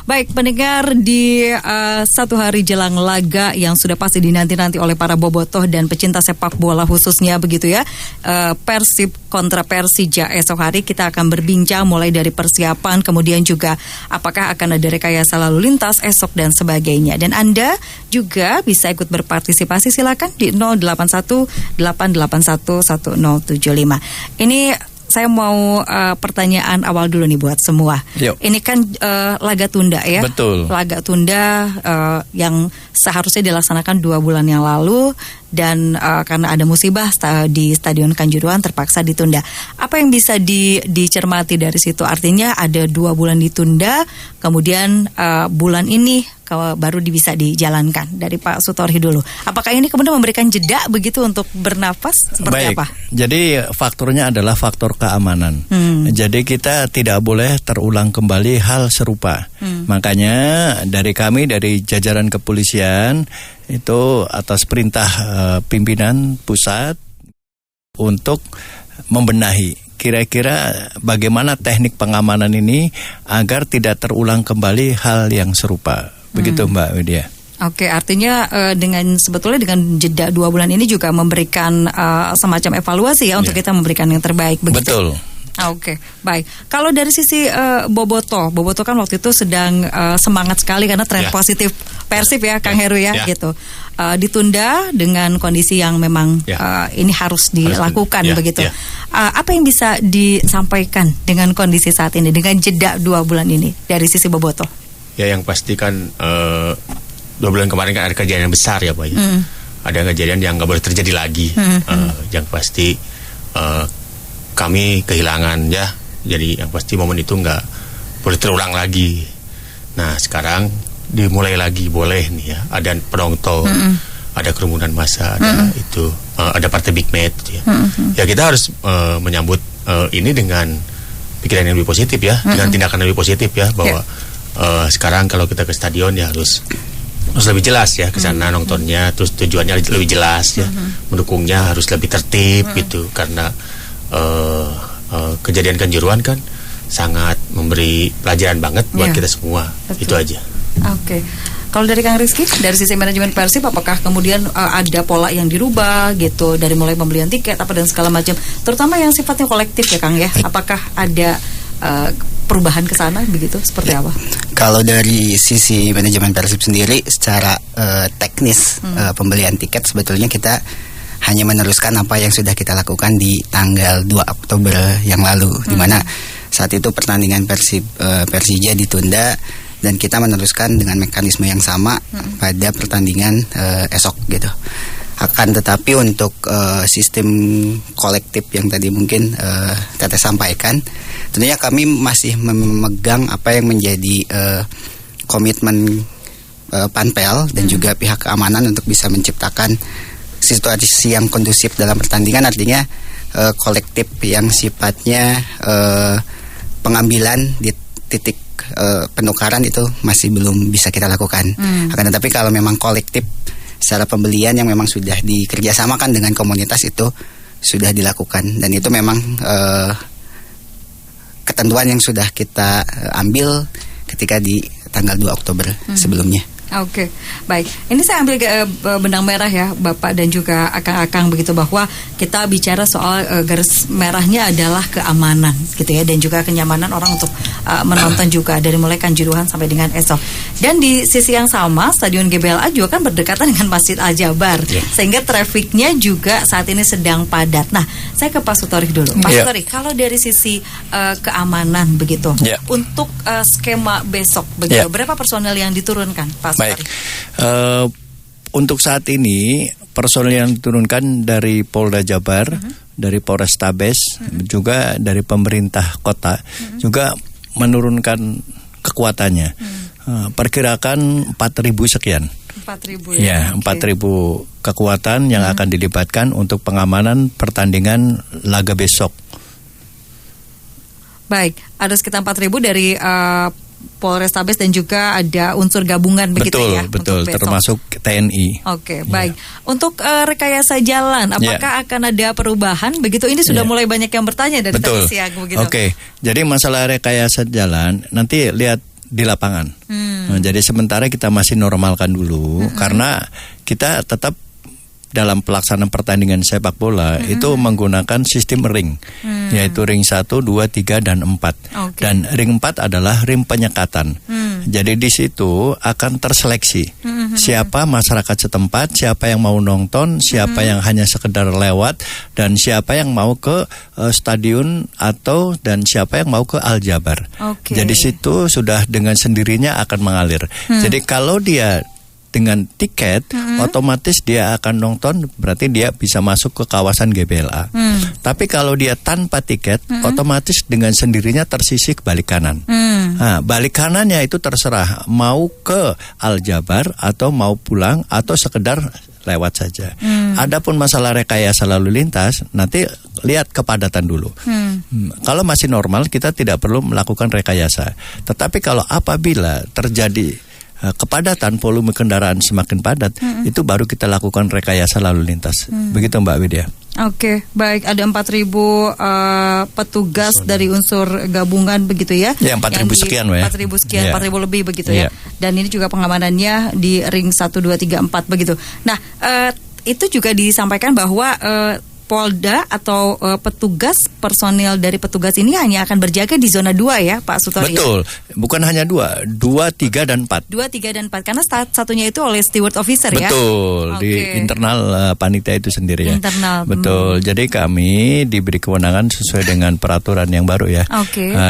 Baik, pendengar, di satu hari jelang laga yang sudah pasti dinanti-nanti oleh para bobotoh dan pecinta sepak bola khususnya begitu ya, Persib kontra Persija esok hari, kita akan berbincang mulai dari persiapan, kemudian juga apakah akan ada rekayasa lalu lintas esok dan sebagainya. Dan Anda juga bisa ikut berpartisipasi, silakan di 081 881 1075. Ini saya mau pertanyaan awal dulu nih buat semua. Yuk. Ini kan laga tunda ya. Betul. Laga tunda yang seharusnya dilaksanakan 2 bulan yang lalu, dan karena ada musibah di Stadion Kanjuruhan terpaksa ditunda. Apa yang bisa dicermati dari situ? Artinya ada 2 bulan ditunda, kemudian bulan ini baru bisa dijalankan. Dari Pak Sutorhi dulu. Apakah ini kemudian memberikan jeda begitu untuk bernafas? Seperti Baik, apa? jadi faktornya adalah faktor keamanan. Jadi kita tidak boleh terulang kembali hal serupa. Makanya dari kami, dari jajaran kepolisian itu atas perintah pimpinan pusat untuk membenahi kira-kira bagaimana teknik pengamanan ini agar tidak terulang kembali hal yang serupa. Begitu Mbak Widya. Oke, artinya sebetulnya dengan jeda 2 bulan ini juga memberikan semacam evaluasi ya untuk kita memberikan yang terbaik begitu. Betul. Oke, baik. Kalau dari sisi Boboto kan waktu itu sedang semangat sekali karena tren positif Persib ya, Kang Heru ya, gitu. Ditunda dengan kondisi yang memang ini harus dilakukan begitu. Apa yang bisa disampaikan dengan kondisi saat ini, dengan jeda 2 bulan ini dari sisi Boboto? Ya, yang pasti kan 2 bulan kemarin kan ada kejadian besar ya Pak ya. Ada kejadian yang nggak boleh terjadi lagi. Yang pasti kami kehilangan ya. Jadi yang pasti momen itu nggak boleh terulang lagi. Nah sekarang dimulai lagi boleh nih ya. Ada penonton, ada kerumunan massa, ada itu, ada partai Big Match ya. Ya kita harus menyambut ini dengan pikiran yang lebih positif ya, dengan tindakan lebih positif ya, bahwa sekarang kalau kita ke stadion ya harus lebih jelas ya ke sana nontonnya, terus tujuannya lebih jelas ya, mendukungnya harus lebih tertib gitu, karena kejadian Kanjuruhan kan sangat memberi pelajaran banget buat kita semua. Betul. Itu aja. Oke. Kalau dari Kang Rizky, dari sisi manajemen Persib, apakah kemudian ada pola yang dirubah gitu, dari mulai pembelian tiket apa dan segala macam, terutama yang sifatnya kolektif ya Kang ya? Apakah ada perubahan ke sana begitu, seperti apa? Kalau dari sisi manajemen Persib sendiri secara teknis pembelian tiket, sebetulnya kita hanya meneruskan apa yang sudah kita lakukan di tanggal 2 Oktober yang lalu, di mana saat itu pertandingan Persija ditunda dan kita meneruskan dengan mekanisme yang sama pada pertandingan esok gitu. Akan tetapi untuk sistem kolektif yang tadi mungkin Teteh sampaikan, tentunya kami masih memegang apa yang menjadi komitmen Panpel dan juga pihak keamanan untuk bisa menciptakan situasi yang kondusif dalam pertandingan. Artinya kolektif yang sifatnya pengambilan di titik penukaran itu masih belum bisa kita lakukan. Akan tetapi kalau memang kolektif secara pembelian yang memang sudah dikerjasamakan dengan komunitas itu sudah dilakukan, dan itu memang ketentuan yang sudah kita ambil ketika di tanggal 2 Oktober sebelumnya. Oke, baik. Ini saya ambil benang merah ya Bapak dan juga akang-akang begitu, bahwa kita bicara soal garis merahnya adalah keamanan gitu ya, dan juga kenyamanan orang untuk menonton juga dari mulai Kanjuruhan sampai dengan esok. Dan di sisi yang sama Stadion GBLA juga kan berdekatan dengan Masjid Al-Jabar, sehingga trafiknya juga saat ini sedang padat. Nah, saya ke Pak Sutorhi dulu. Pak Sutorhi, kalau dari sisi keamanan begitu, untuk skema besok begitu, berapa personel yang diturunkan Pak? Baik, untuk saat ini personil yang diturunkan dari Polda Jabar, dari Polrestabes, juga dari pemerintah kota, juga menurunkan kekuatannya. Perkirakan 4.000 sekian. 4.000 ya? 4.000 kekuatan yang akan dilibatkan untuk pengamanan pertandingan laga besok. Baik, ada sekitar 4.000 dari Polrestabes dan juga ada unsur gabungan begitu ya. Betul, termasuk TNI. Oke, baik. Untuk rekayasa jalan, apakah akan ada perubahan begitu? Ini sudah mulai banyak yang bertanya dari tadi siang begitu. Oke, jadi masalah rekayasa jalan nanti lihat di lapangan. Nah, jadi sementara kita masih normalkan dulu karena kita tetap dalam pelaksanaan pertandingan sepak bola itu menggunakan sistem ring, yaitu ring 1, 2, 3, dan 4. Dan ring 4 adalah ring penyekatan. Jadi di situ akan terseleksi siapa masyarakat setempat, siapa yang mau nonton, siapa yang hanya sekedar lewat, dan siapa yang mau ke stadion dan siapa yang mau ke Aljabar. Jadi situ sudah dengan sendirinya akan mengalir. Jadi kalau dia dengan tiket, otomatis dia akan nonton, berarti dia bisa masuk ke kawasan GBLA. Tapi kalau dia tanpa tiket, otomatis dengan sendirinya tersisih balik kanan. Nah, balik kanannya itu terserah, mau ke Aljabar atau mau pulang atau sekedar lewat saja. Adapun masalah rekayasa lalu lintas, nanti lihat kepadatan dulu. Kalau masih normal, kita tidak perlu melakukan rekayasa. Tetapi kalau apabila terjadi kepadatan, volume kendaraan semakin padat, itu baru kita lakukan rekayasa lalu lintas. Begitu Mbak Widya. Oke, baik. Ada 4.000 petugas dari unsur gabungan begitu ya? Ya, 4.000 sekian, ya. 4.000 sekian, 4.000 lebih begitu ya. Dan ini juga pengamanannya di ring 1, 2, 3, 4 begitu. Nah, itu juga disampaikan bahwa Polda atau petugas personil dari petugas ini hanya akan berjaga di zona 2 ya Pak Sutori. Betul, bukan hanya 2, 3 dan 4. 2, 3 dan 4 karena satunya itu oleh steward officer ya. Betul, di internal panitia itu sendiri ya. Internal. Betul. Jadi kami diberi kewenangan sesuai dengan peraturan yang baru ya.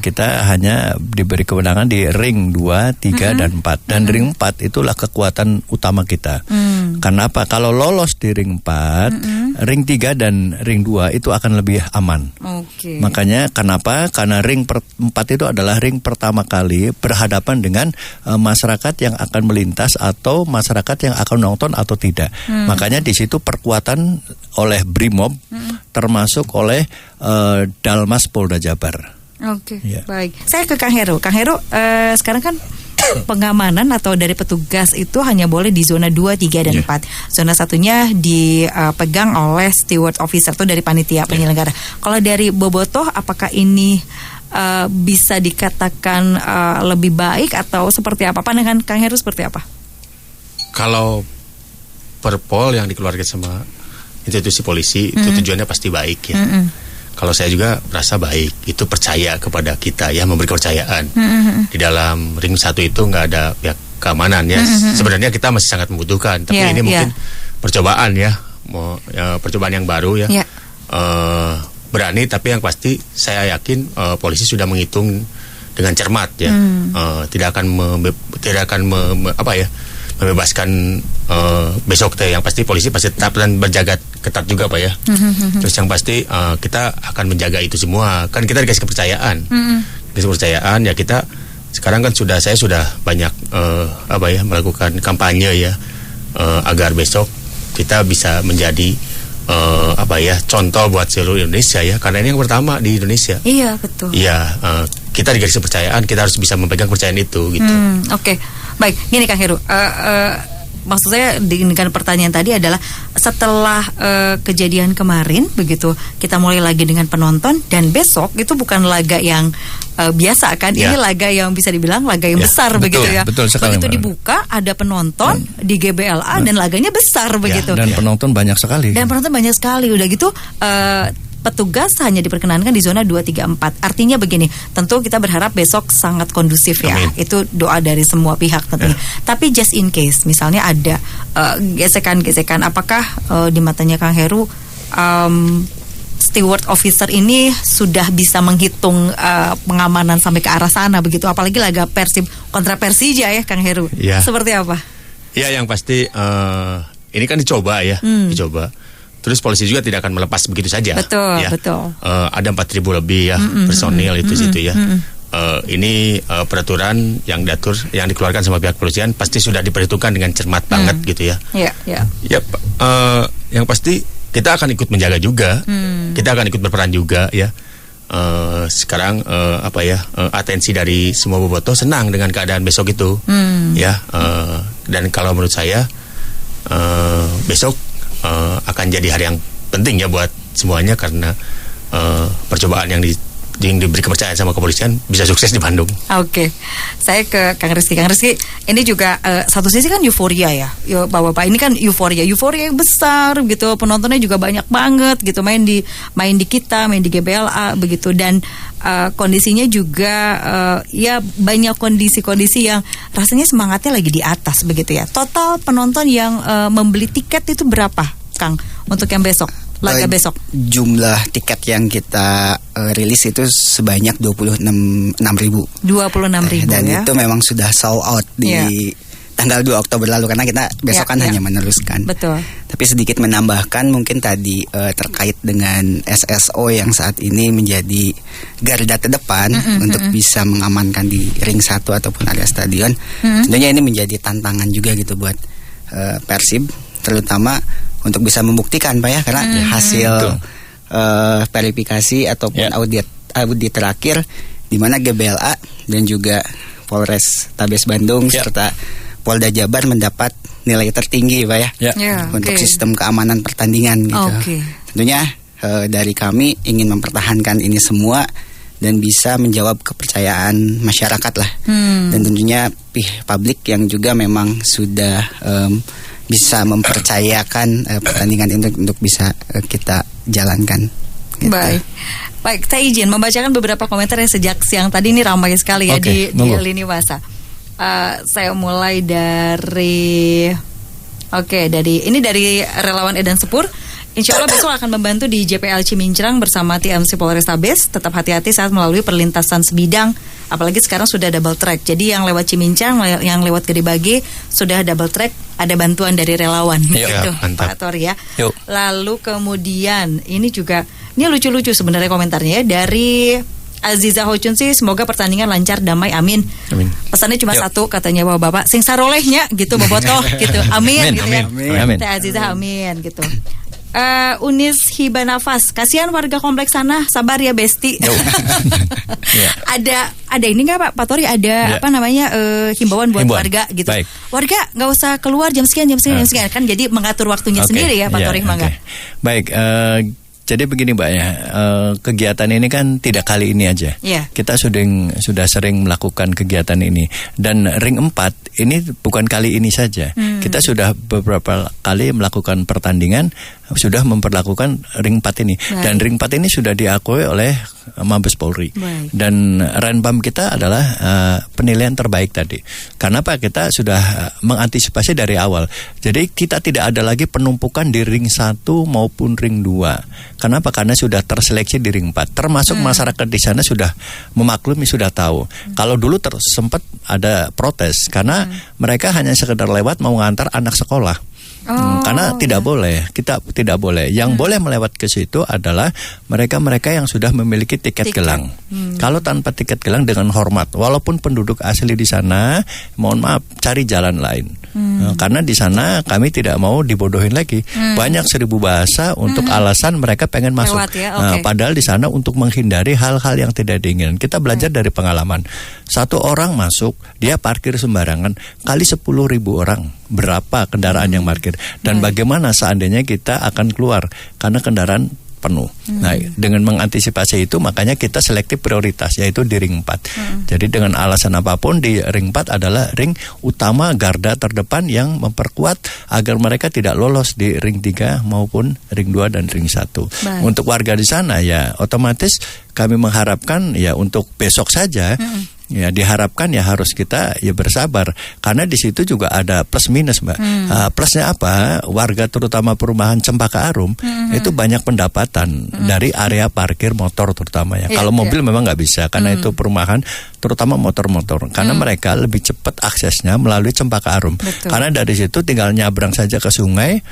Kita hanya diberi kewenangan di ring 2, 3 dan 4. Dan ring 4 itulah kekuatan utama kita. Karena apa? Kalau lolos di ring 4, ring 3 dan ring 2 itu akan lebih aman. Makanya kenapa? Karena ring 4 itu adalah ring pertama kali berhadapan dengan masyarakat yang akan melintas atau masyarakat yang akan nonton atau tidak. Makanya di situ perkuatan oleh Brimob termasuk oleh Dalmas Polda Jabar. Baik. Saya ke Kang Heru. Kang Heru, sekarang kan pengamanan atau dari petugas itu hanya boleh di zona 2, 3, dan 4. Zona satunya dipegang oleh steward officer atau dari panitia penyelenggara. Kalau dari Bobotoh, apakah ini bisa dikatakan lebih baik atau seperti apa? Pandangan Kang Heru seperti apa? Kalau perpol yang dikeluarkan sama institusi polisi itu tujuannya pasti baik ya. Kalau saya juga merasa baik, itu percaya kepada kita ya, memberi kepercayaan. Di dalam ring 1 itu nggak ada pihak keamanan ya. Sebenarnya kita masih sangat membutuhkan, tapi ini mungkin percobaan ya, percobaan yang baru ya. Berani, tapi yang pasti saya yakin polisi sudah menghitung dengan cermat ya. Tidak akan membebaskan besok teh. Yang pasti polisi pasti tetap dan berjaga ketat juga Pak ya. Terus yang pasti kita akan menjaga itu semua. Kan kita dikasih kepercayaan. Dikasih kepercayaan ya, kita sekarang kan saya sudah banyak melakukan kampanye ya, agar besok kita bisa menjadi contoh buat seluruh Indonesia ya, karena ini yang pertama di Indonesia. Iya, betul. Iya, kita dikasih kepercayaan, kita harus bisa memegang kepercayaan itu gitu. Baik, gini Kang Heru, maksud saya dengan pertanyaan tadi adalah setelah kejadian kemarin begitu, kita mulai lagi dengan penonton dan besok itu bukan laga yang biasa kan, ini laga yang bisa dibilang laga yang besar begitu ya. Betul sekali. Begitu dibuka ada penonton di GBLA dan laganya besar begitu. Dan penonton banyak sekali. Udah gitu petugas hanya diperkenankan di zona 2, 3, 4. Artinya begini, tentu kita berharap besok sangat kondusif ya. Amin. Itu doa dari semua pihak tentunya. Tapi just in case misalnya ada gesekan-gesekan, apakah di matanya Kang Heru steward officer ini sudah bisa menghitung pengamanan sampai ke arah sana begitu? Apalagi laga Persib kontra Persija ya Kang Heru. Seperti apa? Ya, yang pasti ini kan dicoba ya, dicoba. Terus polisi juga tidak akan melepas begitu saja. Betul, ya. betul. Ada 4.000 lebih ya personil itu situ ya. Ini peraturan yang dikeluarkan sama pihak kepolisian pasti sudah diperhitungkan dengan cermat banget gitu ya. Iya. Ya, yang pasti kita akan ikut menjaga juga. Kita akan ikut berperan juga ya. Sekarang atensi dari semua bobotoh senang dengan keadaan besok itu. Ya, dan kalau menurut saya besok akan jadi hari yang penting ya buat semuanya, karena percobaan yang yang diberi kepercayaan sama kepolisian bisa sukses di Bandung. Oke, saya ke Kang Rizky. Kang Rizky, ini juga satu sisi kan euforia ya, Bapak-bapak ini kan euforia yang besar gitu, penontonnya juga banyak banget gitu, main di kita, main di GBLA begitu, dan kondisinya juga ya banyak kondisi-kondisi yang rasanya semangatnya lagi di atas begitu ya. Total penonton yang membeli tiket itu berapa, Kang, untuk yang besok? Laga besok. Jumlah tiket yang kita rilis itu sebanyak 26.000. 26.000 dan ya. itu memang sudah sold out di tanggal 2 Oktober lalu karena kita besok kan hanya meneruskan. Betul. Tapi sedikit menambahkan mungkin tadi terkait dengan SSO yang saat ini menjadi garda terdepan untuk bisa mengamankan di ring 1 ataupun area stadion. Tentunya ini menjadi tantangan juga gitu buat Persib, terutama untuk bisa membuktikan Pak ya, karena hasil verifikasi ataupun audit terakhir di mana GBLA dan juga Polres Tabes Bandung serta Polda Jabar mendapat nilai tertinggi Pak ya, untuk sistem keamanan pertandingan gitu. Tentunya dari kami ingin mempertahankan ini semua dan bisa menjawab kepercayaan masyarakat lah. Dan tentunya publik yang juga memang sudah bisa mempercayakan pertandingan ini untuk bisa kita jalankan. Gitu. Baik, saya izin membacakan beberapa komentar yang sejak siang tadi ini ramai sekali ya di lini masa. Saya mulai dari dari relawan Edan Sepur. Insya Allah besok akan membantu di JPL Cimincrang bersama TMC Polrestabes. Tetap hati-hati saat melalui perlintasan sebidang. Apalagi sekarang sudah double track. Jadi yang lewat Cimincrang, yang lewat Gede Bage sudah double track. Ada bantuan dari relawan gitu, Pak Tori ya. Lalu kemudian ini lucu-lucu sebenarnya komentarnya ya, dari Aziza Hochun sih, semoga pertandingan lancar, damai, amin. Pesannya cuma satu, katanya bapak sing sarolehnya gitu, bobotoh gitu, amin gitu ya. Amin. Aziza amin gitu. Unis Hiba Nafas, kasihan warga kompleks sana, sabar ya Besti. Ada ini nggak Pak Tori, ada himbauan buat warga gitu. Warga nggak usah keluar jam sekian kan, jadi mengatur waktunya sendiri ya Pak Tori. Baik. Jadi begini Mbak ya, kegiatan ini kan tidak kali ini aja. Kita sudah sering melakukan kegiatan ini. Dan ring 4 ini bukan kali ini saja. Kita sudah beberapa kali melakukan pertandingan, sudah memperlakukan ring 4 ini. Dan ring 4 ini sudah diakui oleh Mabes Polri. Dan Renpam kita adalah penilaian terbaik tadi. Karena apa? Kita sudah mengantisipasi dari awal. Jadi kita tidak ada lagi penumpukan di ring 1 maupun ring 2. Kenapa? Karena sudah terseleksi di ring 4. Termasuk masyarakat di sana sudah memaklumi, sudah tahu. Kalau dulu sempat ada protes karena mereka hanya sekedar lewat mau ngantar anak sekolah. Karena tidak boleh, kita tidak boleh. Yang boleh melewat ke situ adalah mereka-mereka yang sudah memiliki tiket gelang. Kalau tanpa tiket gelang dengan hormat, walaupun penduduk asli di sana, mohon maaf, cari jalan lain. Karena di sana kami tidak mau dibodohin lagi. Banyak 1000 bahasa untuk alasan mereka pengen masuk. Padahal di sana untuk menghindari hal-hal yang tidak diinginkan. Kita belajar dari pengalaman. Satu orang masuk, dia parkir sembarangan, kali 10.000 orang. Berapa kendaraan yang parkir? Dan bagaimana seandainya kita akan keluar karena kendaraan penuh. Nah, dengan mengantisipasi itu makanya kita selektif prioritas, yaitu di ring 4. Jadi dengan alasan apapun di ring 4 adalah ring utama garda terdepan yang memperkuat agar mereka tidak lolos di ring 3 maupun ring 2 dan ring 1. Untuk warga di sana ya otomatis kami mengharapkan ya untuk besok saja ya diharapkan ya harus kita ya bersabar karena di situ juga ada plus minus Mbak. Plusnya apa? Warga terutama perumahan Cempaka Arum itu banyak pendapatan dari area parkir motor terutama ya. Kalau mobil memang nggak bisa karena itu perumahan terutama motor-motor karena mereka lebih cepat aksesnya melalui Cempaka Arum. Karena dari situ tinggal nyabrang saja ke sungai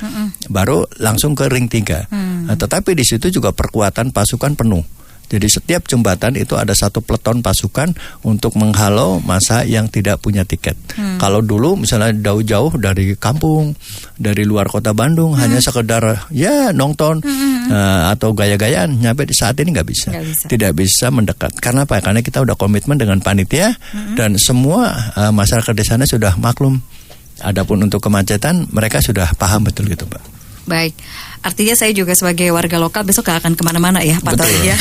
baru langsung ke ring 3. Tetapi di situ juga perkuatan pasukan penuh. Jadi setiap jembatan itu ada satu peleton pasukan untuk menghalau massa yang tidak punya tiket. Kalau dulu misalnya jauh-jauh dari kampung, dari luar kota Bandung hanya sekedar ya nonton atau gaya-gayaan, nyampe di saat ini nggak bisa. Tidak bisa mendekat. Karena apa? Karena kita udah komitmen dengan panitia dan semua masyarakat di sana sudah maklum. Adapun untuk kemacetan mereka sudah paham betul gitu, Pak. Baik, artinya saya juga sebagai warga lokal besok gak akan kemana-mana ya Pak Tori ya.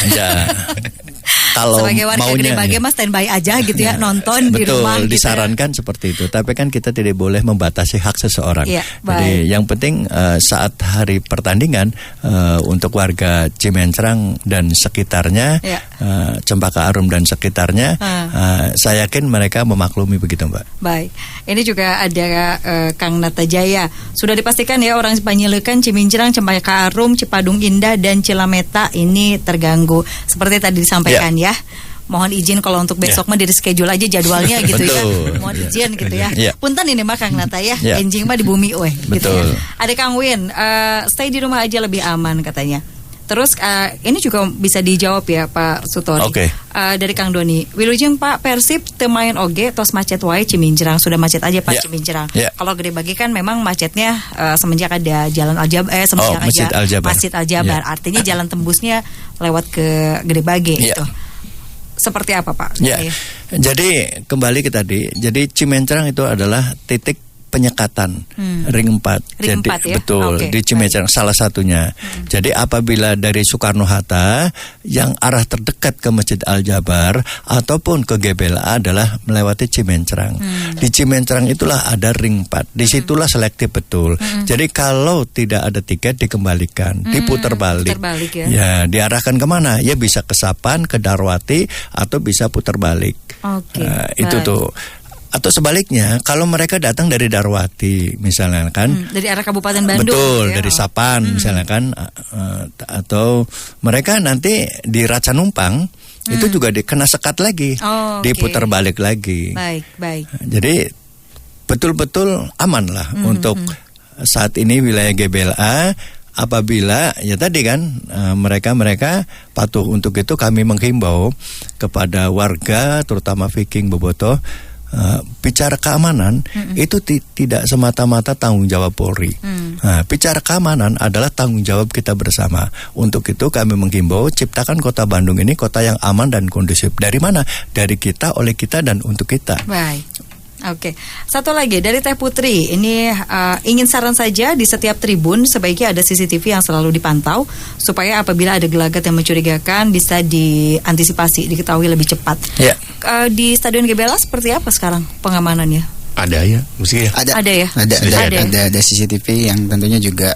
kalau sebagai warga maunya, Gede Bage mas standby aja gitu ya, nonton di betul, rumah. disarankan gitu. seperti itu. Tapi kan kita tidak boleh membatasi hak seseorang. Ya, jadi yang penting saat hari pertandingan untuk warga Cimencrang dan sekitarnya, Cempaka Arum dan sekitarnya, saya yakin mereka memaklumi begitu, Mbak. Baik, ini juga ada Kang Natajaya. Sudah dipastikan ya orang Panyilekan, Cimincrang, Cempaka Arum, Cipadung Indah dan Cilameta ini terganggu. Seperti tadi disampaikan ya. Mohon izin kalau untuk besok mah di schedule aja jadwalnya gitu ya. Mohon izin gitu ya. Punten ini mah Kang Nata ya. Enjing mah di bumi gitu ya. Ada Kang Win, stay di rumah aja lebih aman katanya. Terus ini juga bisa dijawab ya Pak Sutori. Dari Kang Doni, wilujeng Pak Persib teu main oge tos macet wae Ciminjrang, sudah macet aja Pak Ciminjrang. Kalau Gede Bage kan memang macetnya semenjak ada jalan Aljabar, semenjak Masjid Aljabar. Artinya jalan tembusnya lewat ke Gede Bage gitu. Seperti apa Pak? Jadi kembali ke tadi, jadi Cimencrang itu adalah titik penyekatan ring 4. Ring jadi 4 ya? Betul, di Cimencrang salah satunya. Jadi apabila dari Soekarno-Hatta yang arah terdekat ke Masjid Aljabar ataupun ke GBLA adalah melewati Cimencrang. Di Cimencrang itulah ada ring 4. Disitulah selektif betul. Jadi kalau tidak ada tiket dikembalikan, diputar balik. Ya, diarahkan kemana? Ya bisa ke Sapan, ke Darwati atau bisa putar balik. Itu tuh. Atau sebaliknya, kalau mereka datang dari Darwati misalnya kan, dari arah Kabupaten Bandung, betul, dari Sapan misalnya kan, atau mereka nanti di Raca Numpang itu juga kena sekat lagi, diputar balik lagi. Baik. Jadi betul-betul aman lah untuk saat ini wilayah GBLA. Apabila ya tadi kan mereka patuh untuk itu, kami menghimbau kepada warga terutama Viking Bobotoh. Bicara keamanan itu tidak semata-mata tanggung jawab Polri. Bicara keamanan adalah tanggung jawab kita bersama. Untuk itu kami menghimbau ciptakan kota Bandung ini kota yang aman dan kondusif. Dari mana? Dari kita, oleh kita, dan untuk kita. Baik. Oke, satu lagi dari Teh Putri. Ini ingin saran saja, di setiap tribun sebaiknya ada CCTV yang selalu dipantau supaya apabila ada gelagat yang mencurigakan bisa diantisipasi, diketahui lebih cepat. Di Stadion GBLA seperti apa sekarang pengamanannya? Ada ya, mesti ya. Ada CCTV yang tentunya juga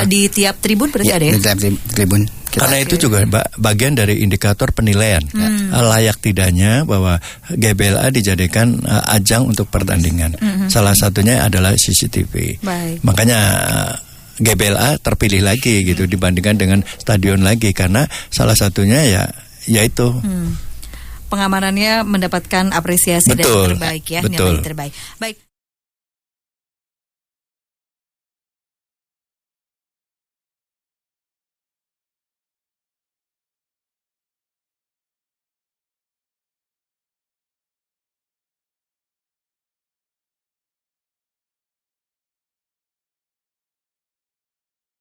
di tiap tribun berarti ada ya? Di tiap tribun. Karena itu juga bagian dari indikator penilaian layak tidaknya bahwa GBLA dijadikan ajang untuk pertandingan. Salah satunya adalah CCTV. Makanya GBLA terpilih lagi gitu dibandingkan dengan stadion lagi, karena salah satunya yaitu pengamanannya mendapatkan apresiasi dari terbaik ya, nilai terbaik. Baik.